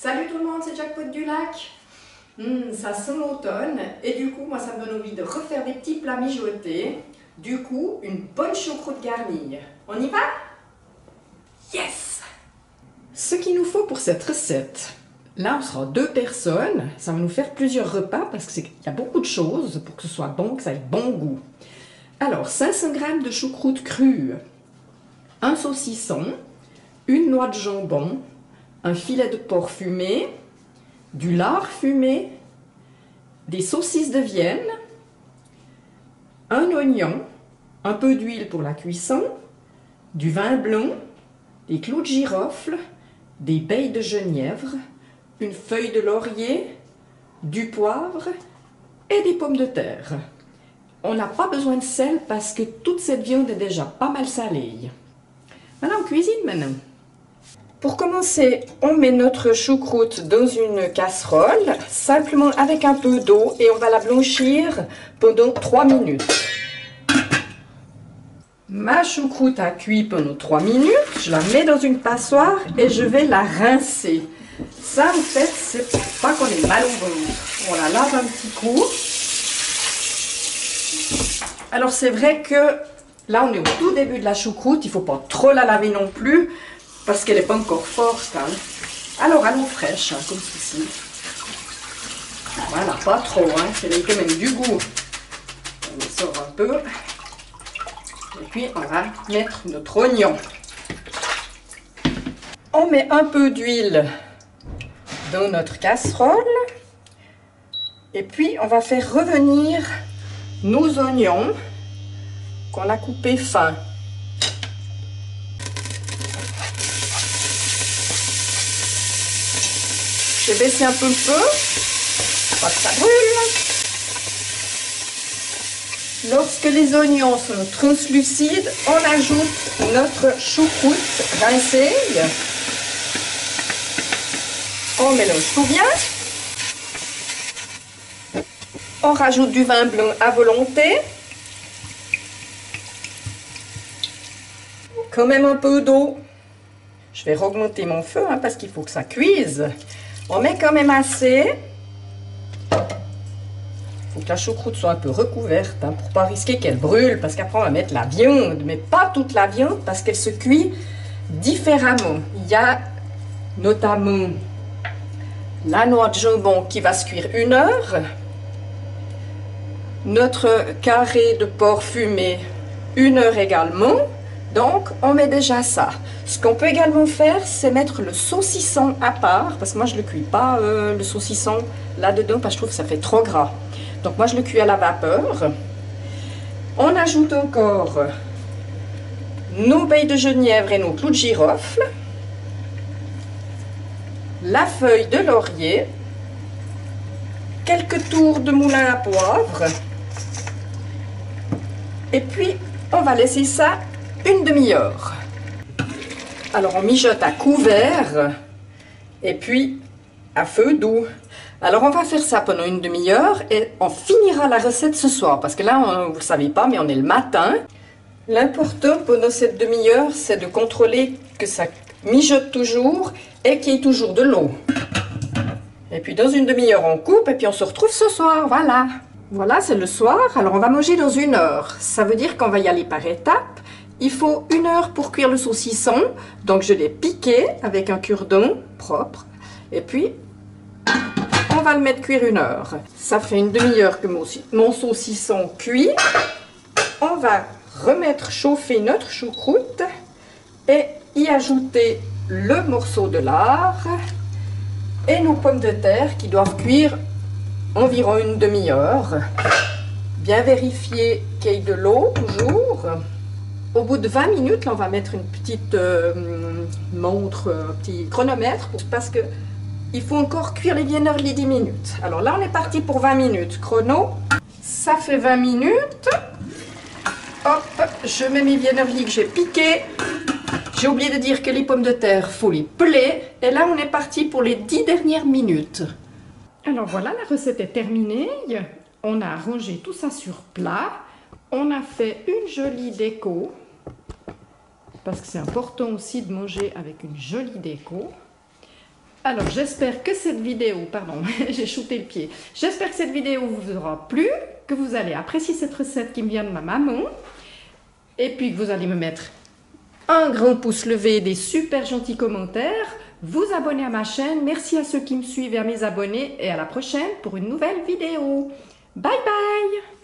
Salut tout le monde, c'est Jackpot du Lac. Ça sent l'automne et du coup, moi ça me donne envie de refaire des petits plats mijotés. Du coup, une bonne choucroute garnie. On y va? Yes! Ce qu'il nous faut pour cette recette, là on sera 2 personnes, ça va nous faire plusieurs repas parce qu'il y a beaucoup de choses pour que ce soit bon, que ça ait bon goût. Alors, 500 g de choucroute crue, un saucisson, une noix de jambon, un filet de porc fumé, du lard fumé, des saucisses de Vienne, un oignon, un peu d'huile pour la cuisson, du vin blanc, des clous de girofle, des baies de genièvre, une feuille de laurier, du poivre et des pommes de terre. On n'a pas besoin de sel parce que toute cette viande est déjà pas mal salée. Voilà, on cuisine maintenant. Pour commencer, on met notre choucroute dans une casserole, simplement avec un peu d'eau, et on va la blanchir pendant 3 minutes. Ma choucroute a cuit pendant 3 minutes, je la mets dans une passoire et je vais la rincer. Ça, en fait, c'est pas qu'on est mal au ventre. On la lave un petit coup. Alors, c'est vrai que là, on est au tout début de la choucroute, il ne faut pas trop la laver non plus, parce qu'elle n'est pas encore forte. Hein. Alors, à l'eau fraîche, hein, comme ceci. Voilà, pas trop, hein, c'est là quand même du goût. On les sort un peu. Et puis, on va mettre notre oignon. On met un peu d'huile dans notre casserole. Et puis, on va faire revenir nos oignons qu'on a coupés fins. Je vais baisser un peu le feu, pas que ça brûle. Lorsque les oignons sont translucides, on ajoute notre choucroute rincée. On mélange tout bien. On rajoute du vin blanc à volonté. Quand même un peu d'eau. Je vais augmenter mon feu hein, parce qu'il faut que ça cuise. On met quand même assez. Il faut que la choucroute soit un peu recouverte hein, pour ne pas risquer qu'elle brûle. Parce qu'après on va mettre la viande. Mais pas toute la viande parce qu'elle se cuit différemment. Il y a notamment la noix de jambon qui va se cuire 1 heure. Notre carré de porc fumé 1 heure également. Donc, on met déjà ça. Ce qu'on peut également faire, c'est mettre le saucisson à part. Parce que moi, je ne le cuis pas, le saucisson, là-dedans, parce que je trouve que ça fait trop gras. Donc, moi, je le cuis à la vapeur. On ajoute encore nos baies de genièvre et nos clous de girofle. La feuille de laurier. Quelques tours de moulin à poivre. Et puis, on va laisser ça 1 demi-heure. Alors on mijote à couvert et puis à feu doux. Alors on va faire ça pendant 1 demi-heure et on finira la recette ce soir parce que là, vous ne le savez pas, mais on est le matin. L'important pendant cette demi-heure, c'est de contrôler que ça mijote toujours et qu'il y ait toujours de l'eau. Et puis dans 1 demi-heure, on coupe et puis on se retrouve ce soir, voilà. Voilà, c'est le soir. Alors on va manger dans 1 heure. Ça veut dire qu'on va y aller par étapes. Il faut 1 heure pour cuire le saucisson, donc je l'ai piqué avec un cure-dent propre, et puis on va le mettre cuire 1 heure. Ça fait 1 demi-heure que mon saucisson cuit. On va remettre chauffer notre choucroute et y ajouter le morceau de lard et nos pommes de terre qui doivent cuire environ 1 demi-heure. Bien vérifier qu'il y ait de l'eau toujours. Au bout de 20 minutes, là, on va mettre une petite montre, un petit chronomètre, parce que il faut encore cuire les viennoiseries 10 minutes. Alors là, on est parti pour 20 minutes. Chrono, ça fait 20 minutes. Hop, je mets mes viennoiseries que j'ai piquées. J'ai oublié de dire que les pommes de terre, il faut les peler. Et là, on est parti pour les 10 dernières minutes. Alors voilà, la recette est terminée. On a rangé tout ça sur plat. On a fait une jolie déco. Parce que c'est important aussi de manger avec une jolie déco. Alors, j'espère que cette vidéo, pardon, j'ai shooté le pied. J'espère que cette vidéo vous aura plu, que vous allez apprécier cette recette qui me vient de ma maman. Et puis que vous allez me mettre un grand pouce levé, des super gentils commentaires, vous abonner à ma chaîne. Merci à ceux qui me suivent et à mes abonnés. Et à la prochaine pour une nouvelle vidéo. Bye bye!